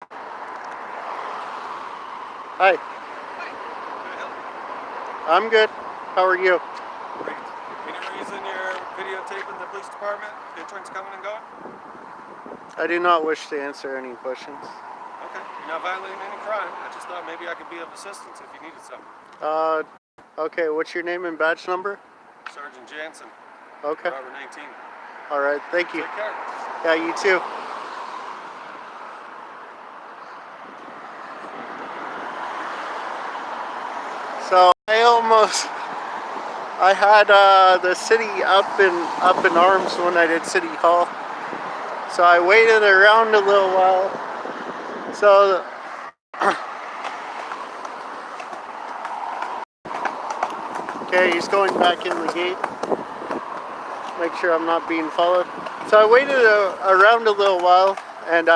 Hi, Hi, can I help I'm good. How are you? you? Great. Any reason you're videotaping the police department? Interns coming and going? I do not wish to answer any questions. Okay. You're not violating any crime. I just thought maybe I could be of assistance if you needed something. Uh, okay, what's your name and badge number? Sergeant Jansen, Okay, Robert 19. alright, thank you. Take care. Yeah, you too. So, I had the city up in arms when I did City Hall. So I waited around a little while. So, okay, he's going back in the gate. Make sure I'm not being followed. So I waited around a little while and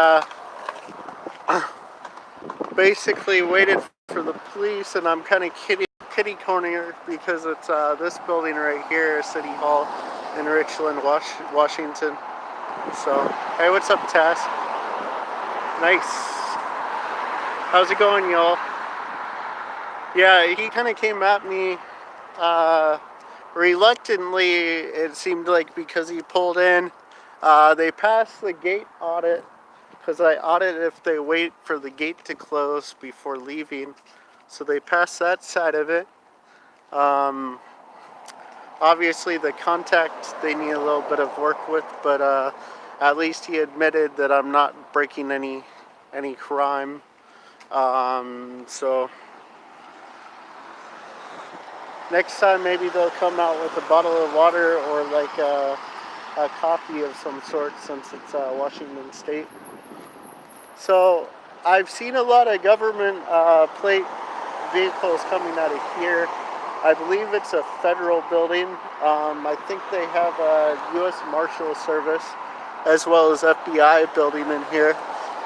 basically waited for the police, and I'm kind of kitty corner because it's this building right here, City Hall in Richland, Washington. So, hey, what's up, Tass? Nice. How's it going, y'all? Yeah, he kind of came at me uh, reluctantly, it seemed like, because he pulled in. They passed the gate audit because I audit if they wait for the gate to close before leaving. So they passed that side of it. Um, Obviously, the contact they need a little bit of work with, but at least he admitted that I'm not breaking any crime. So next time maybe they'll come out with a bottle of water or like a coffee of some sort, since it's Washington State. So I've seen a lot of government plate vehicles coming out of here. I believe it's a federal building. I think they have a U.S. Marshal Service as well as FBI building in here.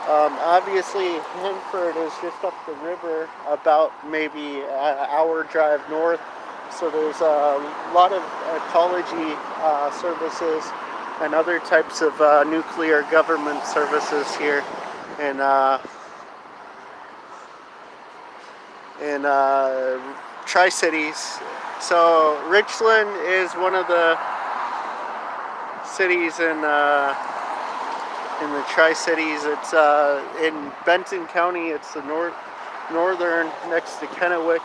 Obviously, Hanford is just up the river, about maybe an hour drive north. So there's a lot of ecology services and other types of nuclear government services here in Tri-Cities. So Richland is one of the cities in the Tri-Cities. It's in Benton County. It's the northern, next to Kennewick,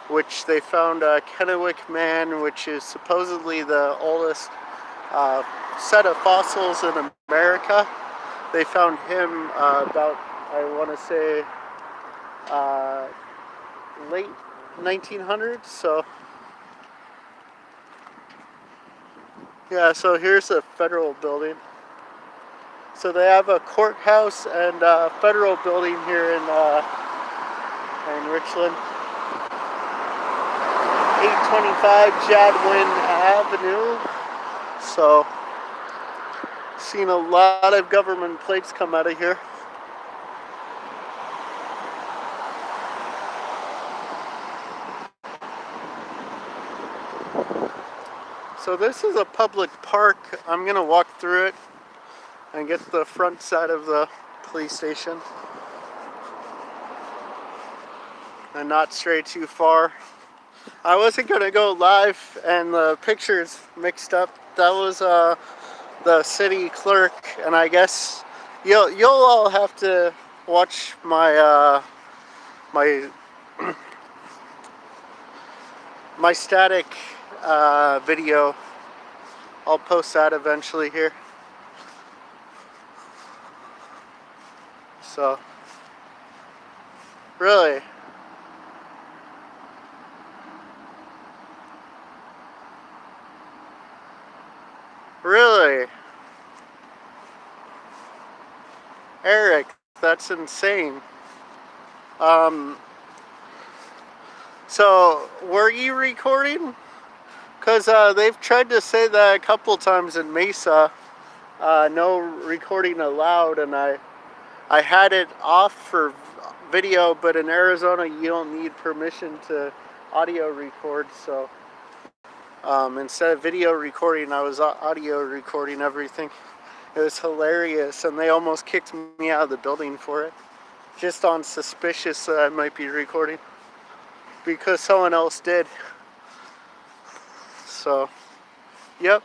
which they found Kennewick Man, which is supposedly the oldest set of fossils in America. They found him about, I want to say, late 1900s. So yeah, so here's a federal building. So they have a courthouse and a federal building here in Richland. 825 Jadwin Avenue. So, seen a lot of government plates come out of here. So this is a public park. I'm gonna walk through it and get the front side of the police station and not stray too far. I wasn't gonna go live and the pictures mixed up. That was the city clerk, and I guess you'll all have to watch my my static video. I'll post that eventually here. So, really, really, Eric, that's insane. Um, so, were you recording? Because they've tried to say that a couple times in Mesa, no recording allowed, and I had it off for video, but in Arizona you don't need permission to audio record, so instead of video recording, I was audio recording everything. It was hilarious, and they almost kicked me out of the building for it. just on suspicious that I might be recording because someone else did. So, yep.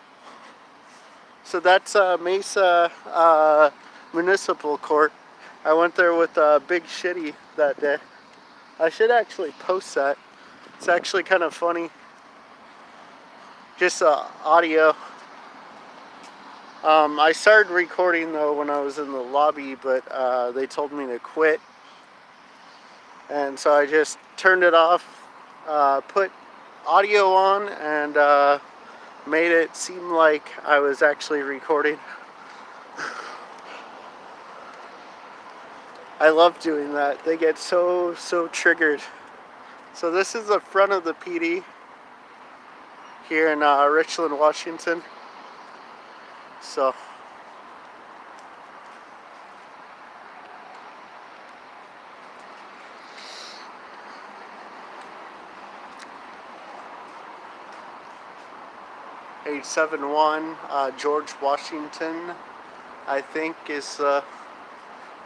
So that's Mesa Municipal Court. I went there with Big Shitty that day. I should actually post that. It's actually kind of funny. Just audio. I started recording though when I was in the lobby, but they told me to quit. And so I just turned it off, put audio on, and made it seem like I was actually recording. I love doing that. They get so triggered. So this is the front of the PD here in Richland, Washington. So #871 George Washington, I think, is the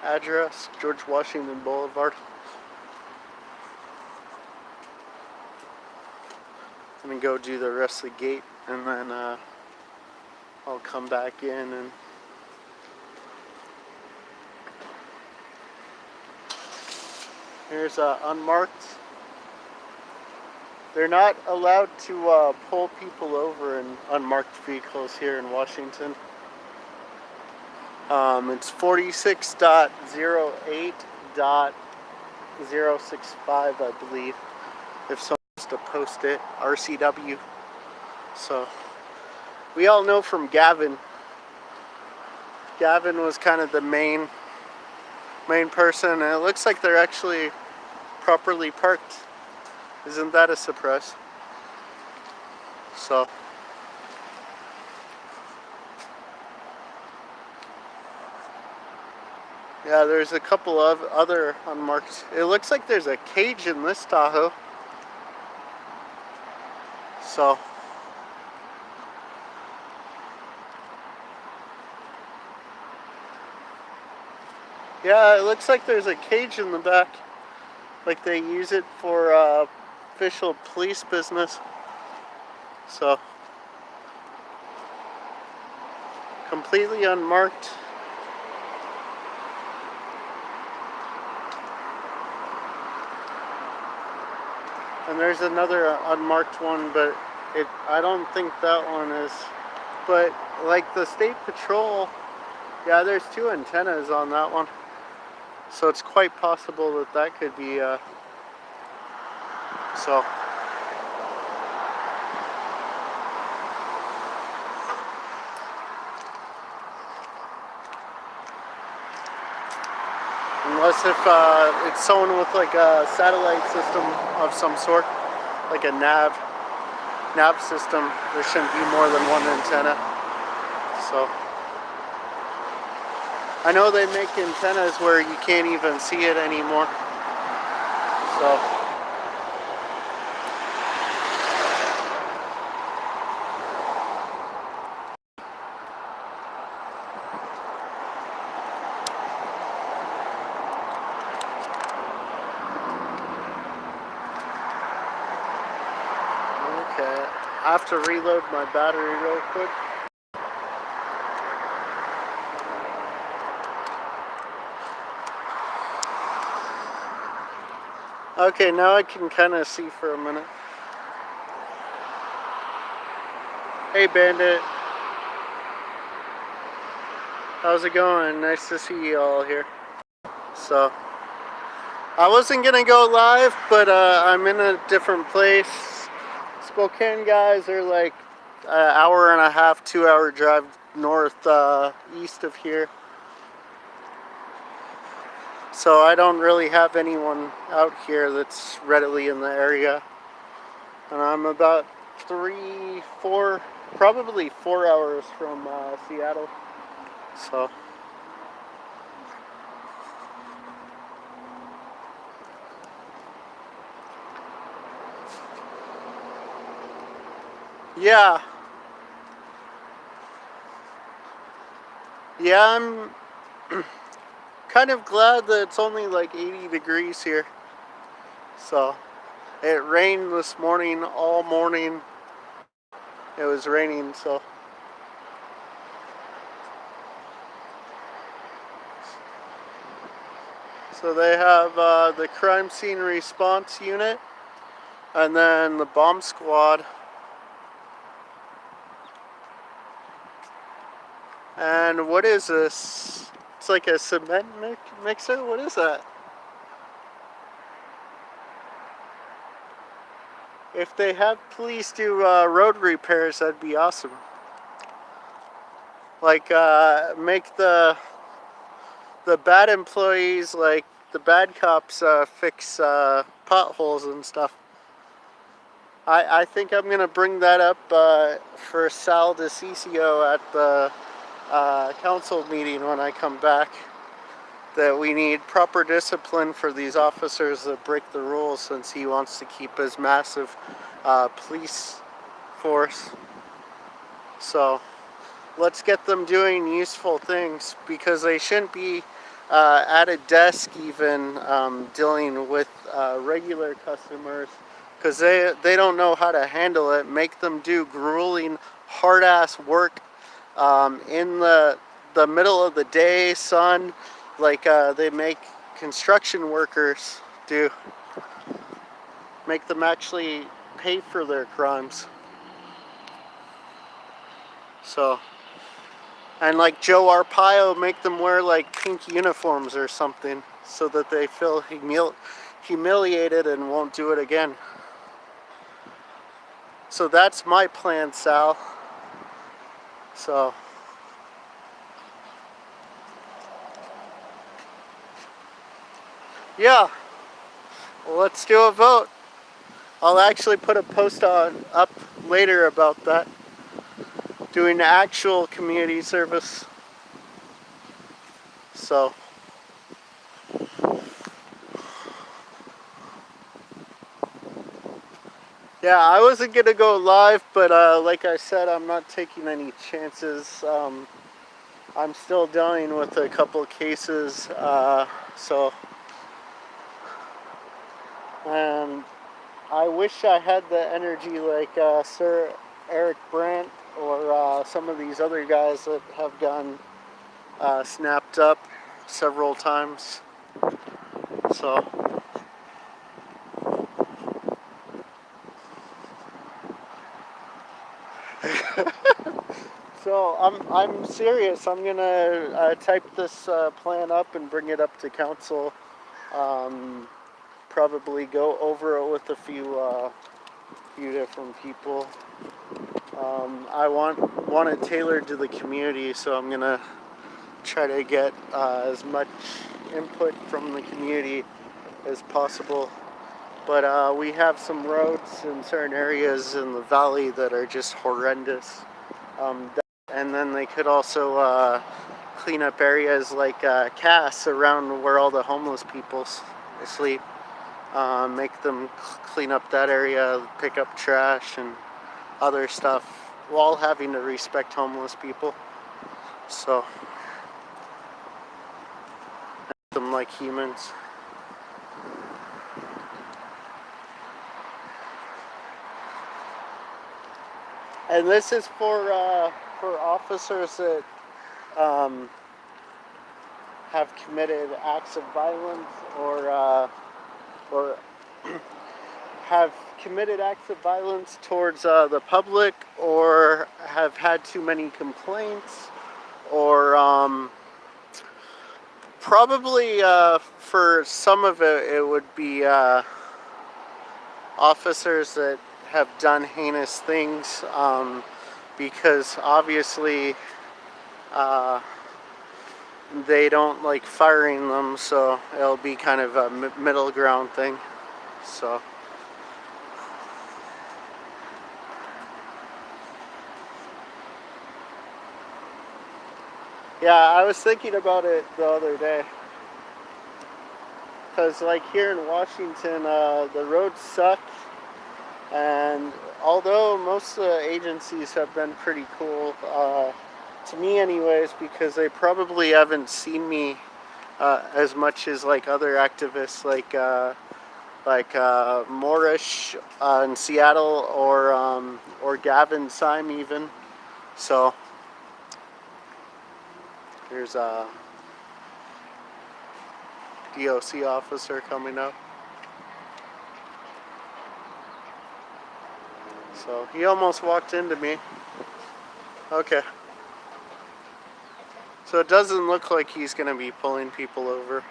address. George Washington Boulevard. I'm gonna go do the rest of the gate, and then I'll come back in and here's unmarked. They're not allowed to pull people over in unmarked vehicles here in Washington. It's 46.08.065, I believe, if someone wants to post it, RCW. So, we all know from Gavin. Gavin was kind of the main person, and it looks like they're actually properly parked. Isn't that a surprise? So, yeah, there's a couple of other unmarked. It looks like there's a cage in this Tahoe. So, yeah, it looks like there's a cage in the back. Like they use it for official police business. So, completely unmarked. And there's another unmarked one, but I don't think that one is. But like the State Patrol, yeah, there's 2 antennas on that one. So it's quite possible that that could be, so. Unless if it's someone with like a satellite system of some sort, like a nav system, there shouldn't be more than 1 antenna. So. I know they make antennas where you can't even see it anymore. So. Okay, I have to reload my battery real quick. Okay, now I can kind of see for a minute. Hey, Bandit. How's it going? Nice to see you all here. So, I wasn't gonna go live, but I'm in a different place. Spokane guys are like an hour and a half, 2-hour drive east of here. So I don't really have anyone out here that's readily in the area. And I'm about 3-4, probably 4 hours from Seattle. So. Yeah. Yeah, I'm kind of glad that it's only like 80 degrees here. So, it rained this morning, all morning. It was raining, so. So they have the crime scene response unit, and then the bomb squad. And what is this? It's like a cement mixer? What is that? If they have police do road repairs, that'd be awesome. Like, make the bad employees, like the bad cops, fix potholes and stuff. I think I'm going to bring that up for Sal DeCiccio at the council meeting when I come back. That we need proper discipline for these officers that break the rules, since he wants to keep his massive police force. So let's get them doing useful things, because they shouldn't be at a desk even dealing with regular customers, because they don't know how to handle it. Make them do grueling, hard-ass work in the middle of the day, sun, like they make construction workers do. Make them actually pay for their crimes. So, and like Joe Arpaio, make them wear like pink uniforms or something, so that they feel humiliated and won't do it again. So that's my plan, Sal. So, yeah, well, let's do a vote. I'll actually put a post up later about that. Doing actual community service. So, yeah, I wasn't gonna go live, but like I said, I'm not taking any chances. I'm still dealing with a couple of cases, so, and I wish I had the energy like Sir Eric Brandt or some of these other guys that have gotten snapped up several times. So, so I'm serious. I'm gonna type this plan up and bring it up to council. Probably go over it with a few different people. I want it tailored to the community, so I'm gonna try to get as much input from the community as possible. But we have some roads in certain areas in the valley that are just horrendous. And then they could also clean up areas like Cass, around where all the homeless people sleep. Make them clean up that area, pick up trash and other stuff, while having to respect homeless people. So, them like humans. And this is for officers that have committed acts of violence, or have committed acts of violence towards the public, or have had too many complaints, or probably for some of it would be officers that have done heinous things, because obviously they don't like firing them, so it'll be kind of a middle ground thing. So, yeah, I was thinking about it the other day, because like here in Washington, the roads suck, and although most of the agencies have been pretty cool, to me anyways, because they probably haven't seen me as much as like other activists like Moorish in Seattle or Gavin Syme even. So there's a DOC officer coming up. So he almost walked into me. Okay. So it doesn't look like he's going to be pulling people over.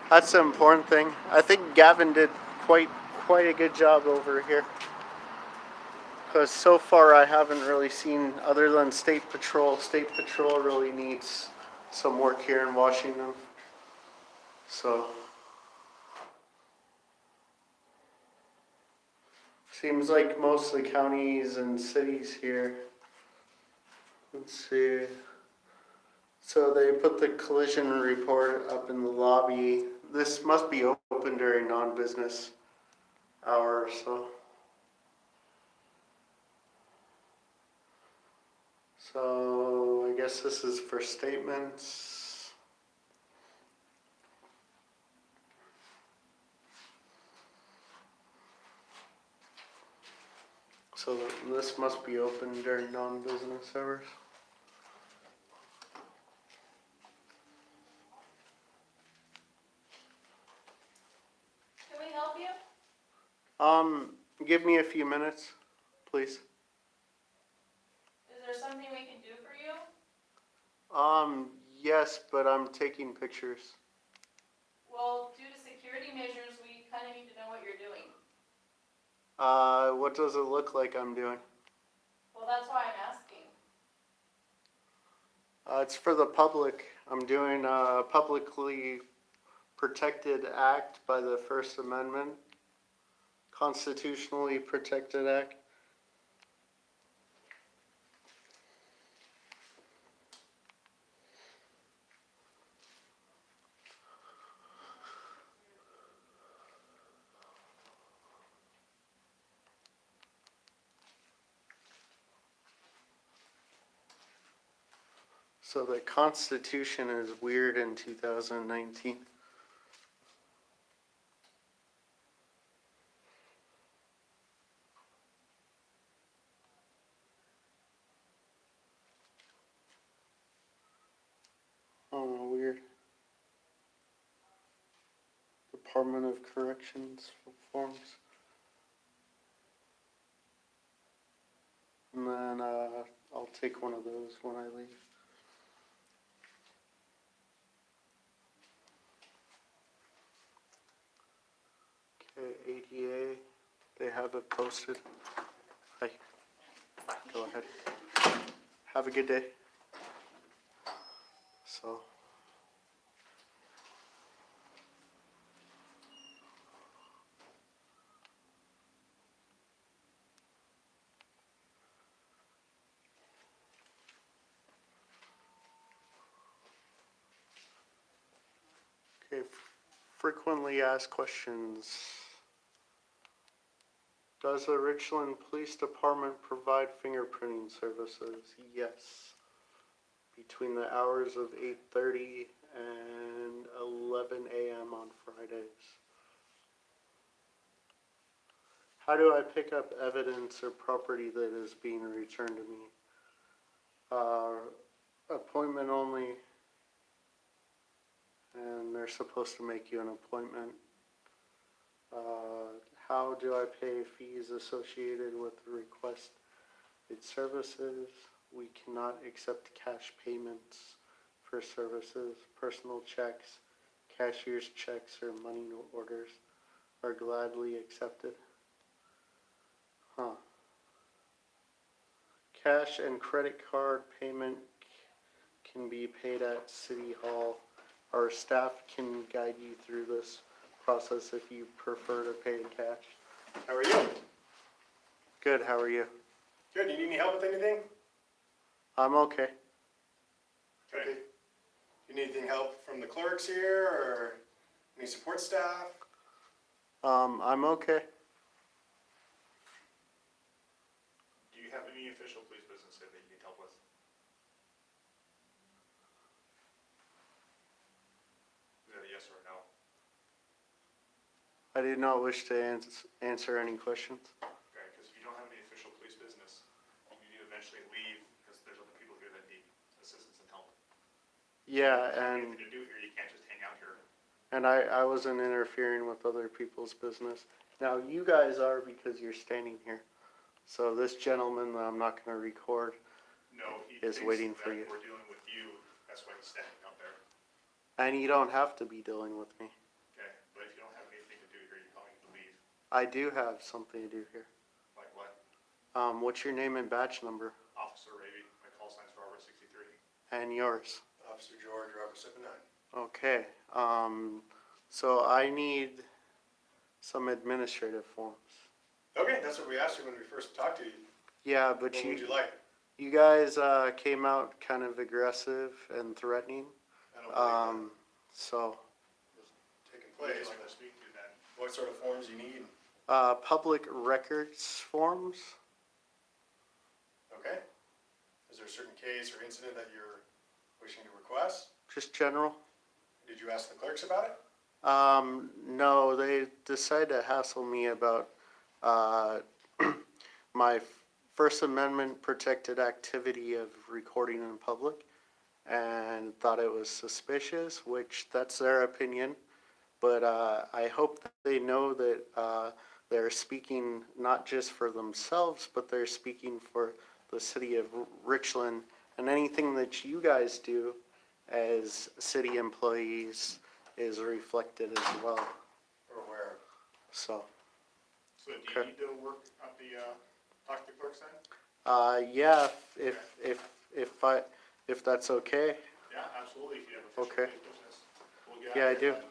That's the important thing. I think Gavin did quite a good job over here. Because so far I haven't really seen, other than State Patrol really needs some work here in Washington. So, seems like mostly counties and cities here. Let's see. So they put the collision report up in the lobby. This must be open during non-business hours, so I guess this is for statements. So this must be open during non-business hours. Can we help you? Give me a few minutes, please. Is there something we can do for you? Yes, but I'm taking pictures. Well, due to security measures, we kind of need to know what you're doing. What does it look like I'm doing? Well, that's why I'm asking. It's for the public. I'm doing a publicly protected act by the First Amendment. Constitutionally protected act. So the Constitution is weird in 2019. Oh, weird. Department of Corrections forms. And then I'll take one of those when I leave. Okay, ADA, they have it posted. Hi, go ahead. Have a good day. So. Okay, frequently asked questions. Does the Richland Police Department provide fingerprinting services? Yes. Between the hours of 8:30 and 11 a.m. on Fridays. How do I pick up evidence or property that is being returned to me? Appointment only, and they're supposed to make you an appointment. How do I pay fees associated with requested services? We cannot accept cash payments for services. Personal checks, cashier's checks, or money orders are gladly accepted. Cash and credit card payment can be paid at City Hall. Our staff can guide you through this process if you prefer to pay in cash. How are you? Good, how are you? Good. Do you need any help with anything? I'm okay. Okay. You need anything help from the clerks here or any support staff? I'm okay. Do you have any official police business that you need help with? I do not wish to answer any questions. Okay, because if you don't have any official police business, you need to eventually leave because there's other people here that need assistance and help. Yeah, If you have and anything to do here, you can't just hang out here. I wasn't interfering with other people's business. Now, you guys are because you're standing here. So this gentleman that I'm not going to record No, he is thinks waiting for that you. we're dealing with you, that's why he's standing out there. And you don't have to be dealing with me. Okay, but if you don't have anything to do here, you probably need to leave. I do have something to do here. Like what? What's your name and badge number? Officer Raby, my call sign's Robert 63. And yours? Officer George, Robert 79. Okay. So I need some administrative forms. Okay, that's what we asked you when we first talked to you. Yeah, but What would you like? you guys came out kind of aggressive and threatening. I don't believe So that taking What would place. you like to speak to then? What sort of forms you need? public records forms. Okay. Is there a certain case or incident that you're wishing to request? Just general. Did you ask the clerks about it? No, they decided to hassle me about my First Amendment protected activity of recording in public and thought it was suspicious, which that's their opinion. But I hope that they know that they're speaking not just for themselves, but they're speaking for the city of Richland, and anything that you guys do as city employees is reflected as well. Or where? So, So do you Okay. need to work at the, talk to the clerks then? yeah, if that's okay. Yeah, absolutely, if you have official Okay. police business. We'll get Yeah, out I of do. here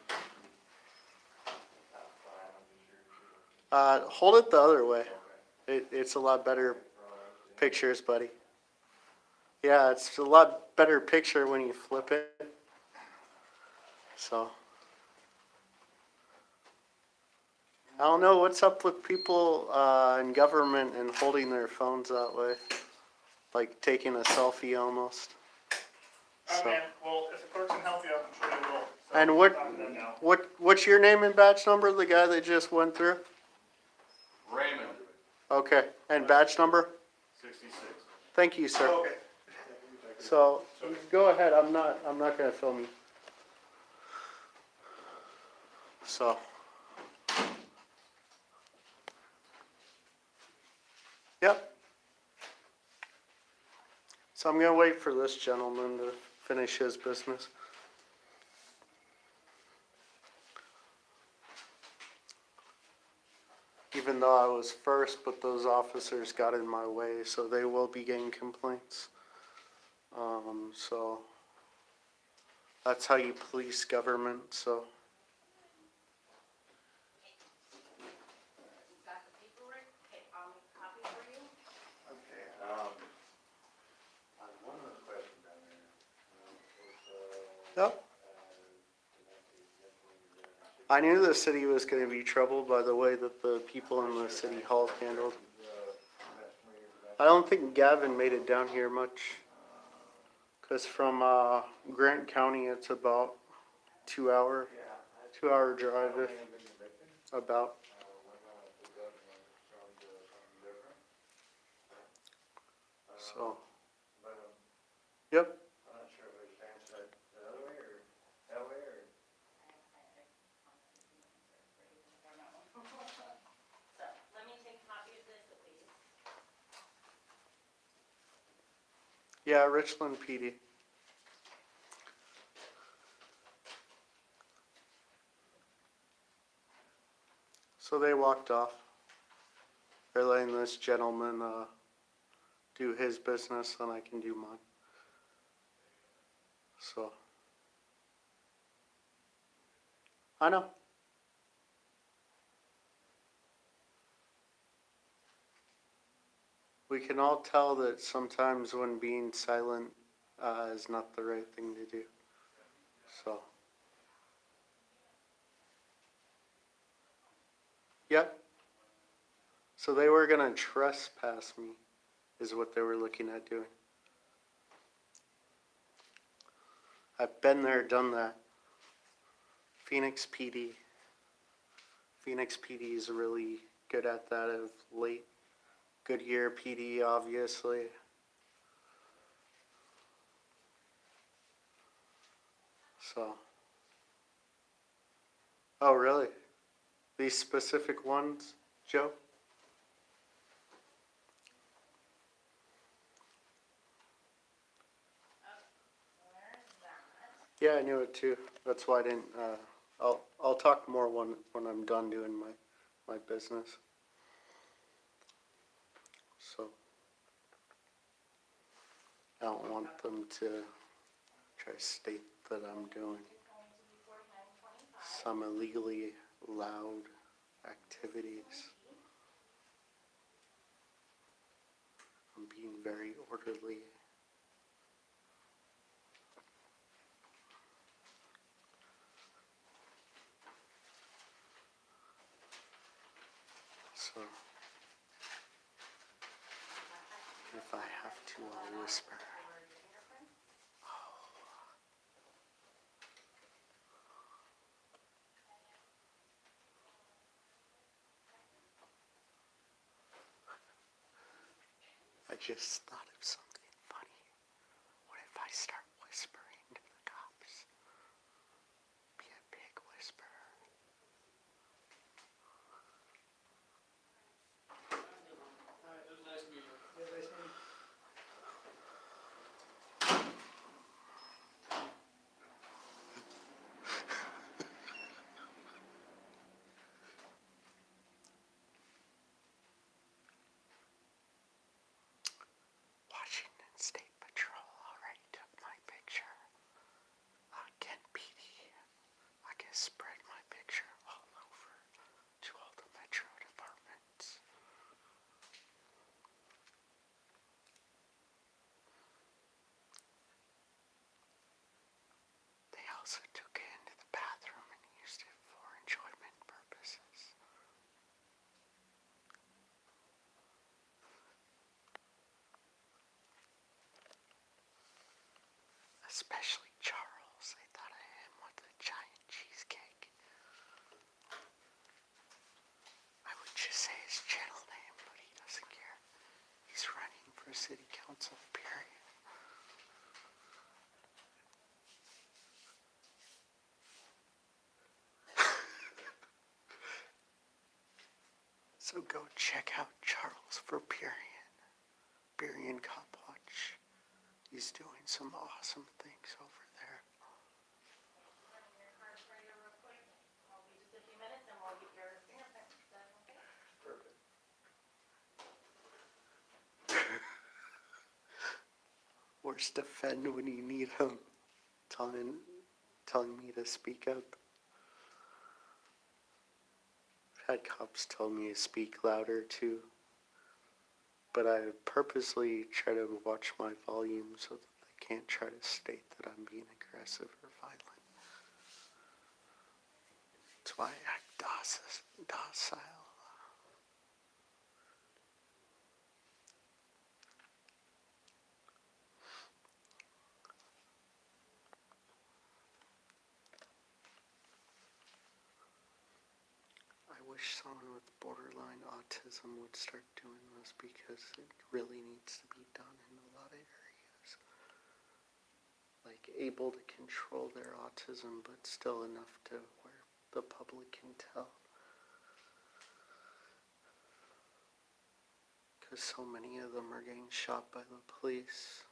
then. Hold it the other way. It's a lot better pictures, buddy. Yeah, it's a lot better picture when you flip it. So. I don't know what's up with people in government and holding their phones that way. Like taking a selfie almost. Oh, So. man, well, if the clerks can help you, I'm sure they will. So And we'll talk to them now. what's your name and badge number, the guy that just went through? Raymond, Okay, and badge number? 66. Thank you, sir. Okay. So, go ahead, I'm not gonna film you. So. Yep. So I'm gonna wait for this gentleman to finish his business. Even though I was first, but those officers got in my way, so they will be getting complaints. So that's how you police government, so. Got the paperwork, okay, copy for you? Okay, on one of the questions down there, Yep. I knew the city was gonna be troubled by the way that the people in the city hall handled. I don't think Gavin made it down here much. Cause from, Grant County, it's about 2 hour drive if, about. So, yep. I'm not sure if we should answer it the other way or that way or. So, let me take a copy of this, please. Yeah, Richland PD. So they walked off. They're letting this gentleman do his business and I can do mine. So. I know. We can all tell that sometimes when being silent is not the right thing to do. So. Yep. So they were gonna trespass me, is what they were looking at doing. I've been there, done that. Phoenix PD. Phoenix PD is really good at that of late. Goodyear PD, obviously. So. Oh, really? These specific ones, Joe? Where's that? Yeah, I knew it too. That's why I didn't. I'll talk more when I'm done doing my business. So I don't want them to try to state that I'm doing It's going to be 49.25. some illegally loud activities. I'm being very orderly. So if I have to, I'll whisper. I just thought of something funny. What if I start whispering to the cops? Be a big whisperer. Washington State Patrol already took my picture. Kent PD, I can spread my picture all over to all the metro departments. They also took it into the bathroom and used it for enjoyment purposes. Especially Charles. They thought of him with the giant cheesecake. I would just say his channel name, but he doesn't care. He's running for city council, period. So go check out Charles for Burien Cop Watch. He's doing some awesome things over there. Running your card for you real quick. I'll be just a few minutes and we'll get your fingerprints. Is that okay? Perfect. Where's defend when you need him? Telling me to speak up. I've had cops tell me to speak louder too. But I purposely try to watch my volume so that they can't try to state that I'm being aggressive or violent. That's why I act docile. I wish someone with borderline autism would start doing this because it really needs to be done in a lot of areas. Like able to control their autism but still enough to where the public can tell. Because so many of them are getting shot by the police.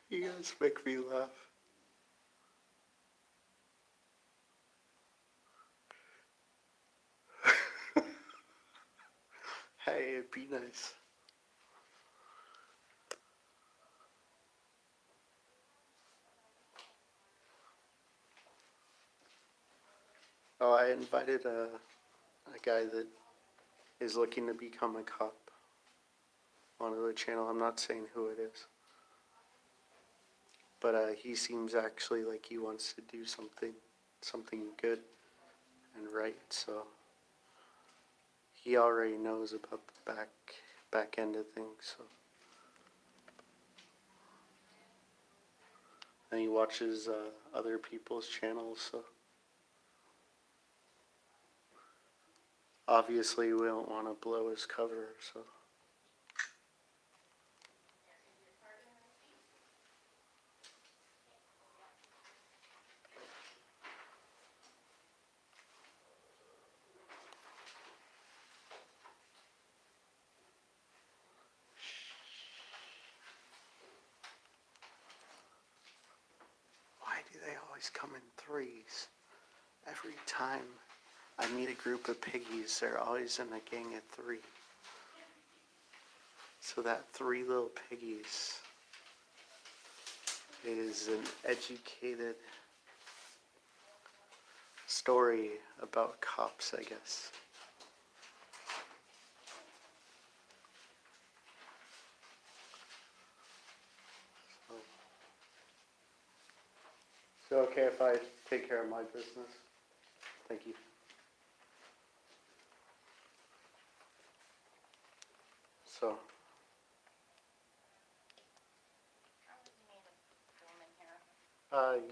You guys make me laugh. Hey, it'd be nice. Oh, I invited a guy that is looking to become a cop onto the channel. I'm not saying who it is. But he seems actually like he wants to do something good. and right, so he already knows about the back end of things. So, and he watches other people's channels. So, obviously, we don't want to blow his cover. So. Why do they always come in threes? Every time I meet a group of piggies, they're always in a gang of three. So that three little piggies is an educated story about cops, I guess. So okay if I take care of my business? Thank you. So,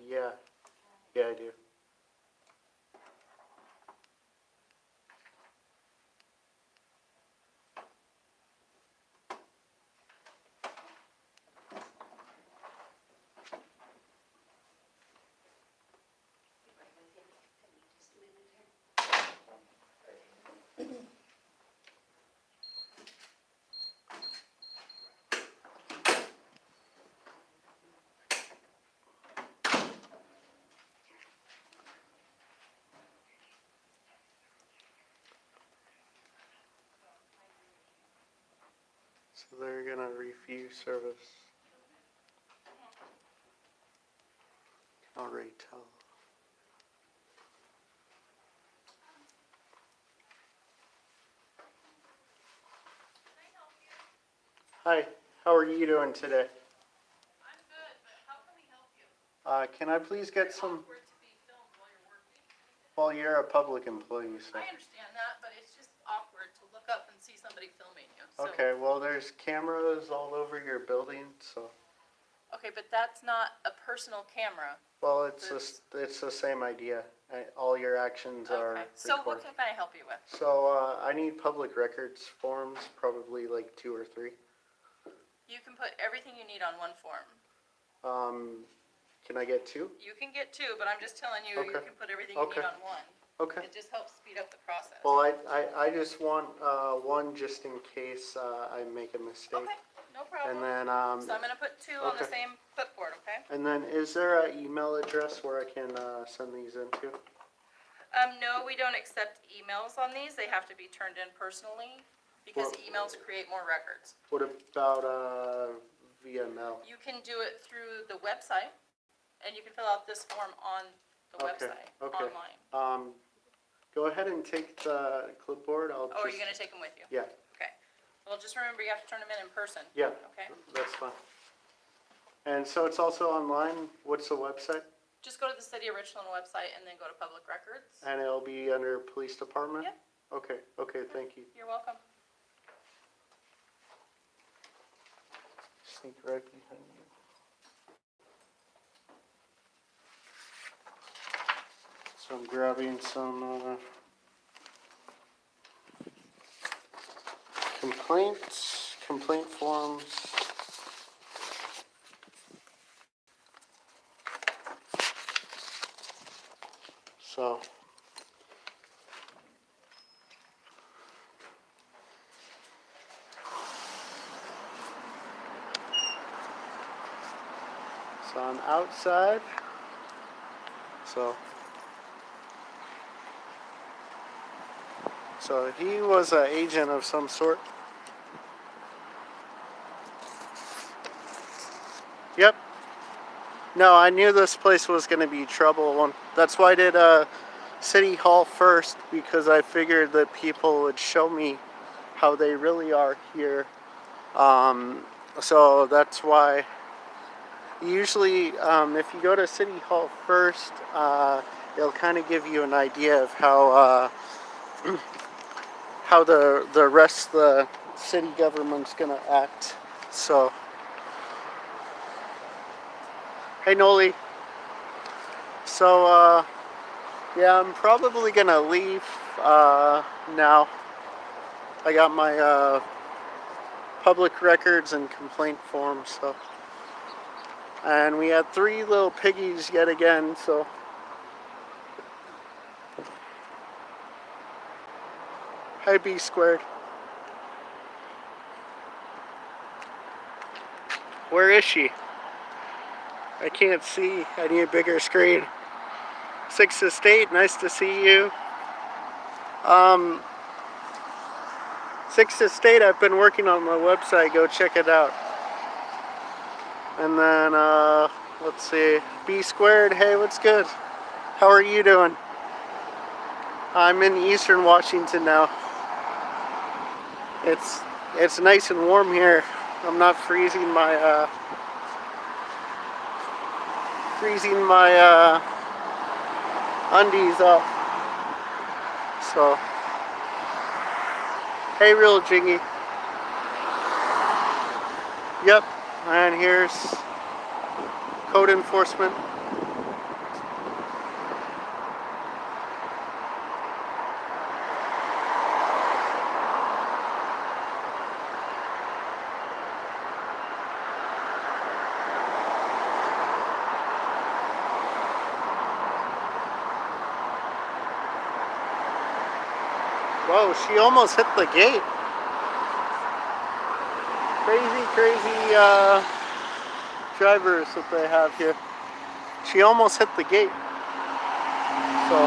yeah. Yeah, I do. So they're gonna refuse service. I'll already tell. Hi, how are you doing today? I'm good, but how can we help you? Can I please get some, Awkward to be filmed while you're working. well, you're a public employee, so. I understand that, but it's just awkward to look up and see somebody filming you. So. Okay, well, there's cameras all over your building, so. Okay, but that's not a personal camera. Well, it's the same idea. All your actions are Okay. So what recorded. can I help you with? So, I need public records forms, probably like 2 or 3. You can put everything you need on one form. Can I get 2? You can get 2, but I'm just telling you, you Okay. can put everything you Okay. need on one. Okay. It just helps speed up the process. Well, I just want one just in case I make a mistake. Okay, no problem. And then So I'm going to put 2 on the okay. same clipboard, okay? and then is there an email address where I can send these into? No, we don't accept emails on these. They have to be turned in personally because Well- emails create more records. What about via mail? You can do it through the website, and you can fill out this form on the Okay, website, okay. online. Go ahead and take the clipboard. Oh, are you gonna take them with you? Yeah, Okay. Well, just remember, you have to turn them in person. yeah, Okay? that's fine. And so it's also online. What's the website? Just go to the City of Richland website and then go to Public Records. And it'll be under police department? Yep. Okay, thank you. You're welcome. Sneak right behind you. So I'm grabbing some complaint forms. So I'm outside. So he was an agent of some sort. Yep. No, I knew this place was going to be trouble. That's why I did City Hall first, because I figured that people would show me how they really are here. So that's why Usually, if you go to City Hall first, it'll kind of give you an idea of how the rest of the city government's gonna act. So, hey Noli. So, yeah, I'm probably gonna leave now. I got my public records and complaint form, so. And we had 3 little piggies yet again, so. Hi, B squared. Where is she? I can't see. I need a bigger screen. 6th Estate, nice to see you. 6th Estate, I've been working on my website. Go check it out. And then, let's see. B squared, hey, what's good? How are you doing? I'm in Eastern Washington now. It's nice and warm here. I'm not freezing my undies off. So, hey, real Jingy. Yep, and here's code enforcement. Whoa, she almost hit the gate. Crazy drivers that they have here. She almost hit the gate. So.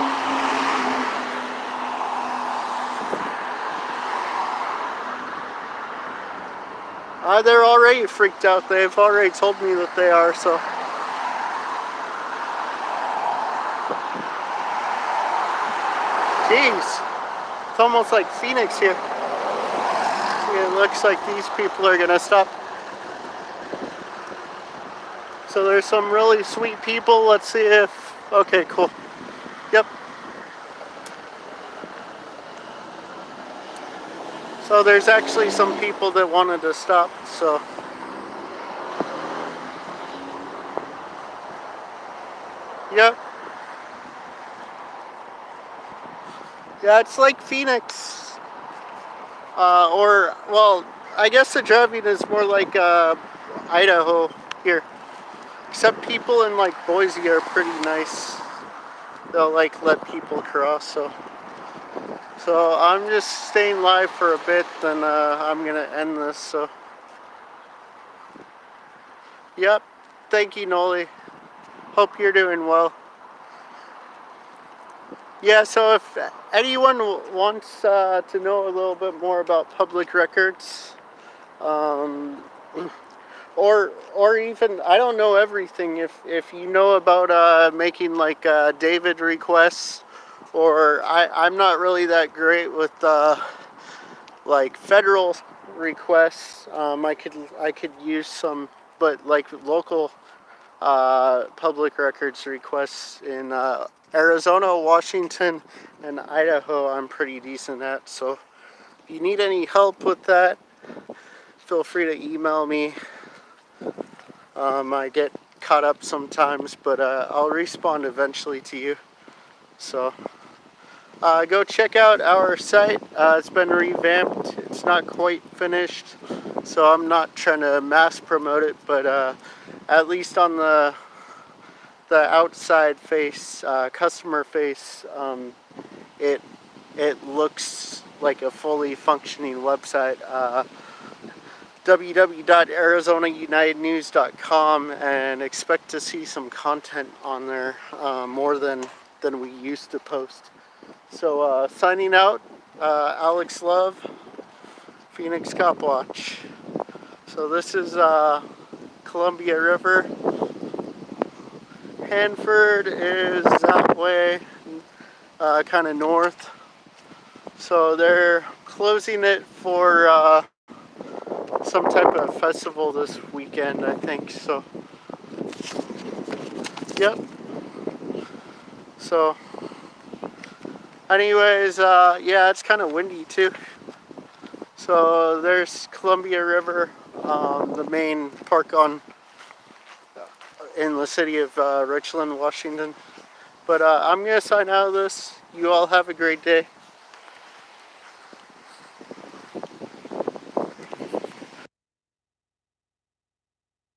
They're already freaked out. They've already told me that they are, so. Jeez. It's almost like Phoenix here. It looks like these people are gonna stop. So there's some really sweet people. Let's see if, okay, cool. Yep. So there's actually some people that wanted to stop, so. Yep. Yeah, it's like Phoenix. Well, I guess the driving is more like Idaho here. Except people in like Boise are pretty nice. They'll like let people cross, so. So I'm just staying live for a bit, then I'm gonna end this, so. Yep, thank you, Noli. Hope you're doing well. Yeah, so if anyone wants to know a little bit more about public records, or even, I don't know everything, if you know about making like David requests, or I'm not really that great with like federal requests. I could use some, but like local public records requests in Arizona, Washington, and Idaho, I'm pretty decent at. So if you need any help with that, feel free to email me. I get caught up sometimes, but I'll respond eventually to you. So go check out our site. It's been revamped. It's not quite finished, so I'm not trying to mass promote it, but at least on the outside face, customer face, it looks like a fully functioning website. www.arizonaunitednews.com, and expect to see some content on there, more than we used to post. So signing out, Alex Love, Phoenix Cop Watch. So this is Columbia River. Hanford is that way, kind of north. So they're closing it for some type of festival this weekend, I think. So Yep. So, anyways, yeah, it's kind of windy too. So there's Columbia River, the main park in the city of Richland, Washington. But I'm gonna sign out of this. You all have a great day.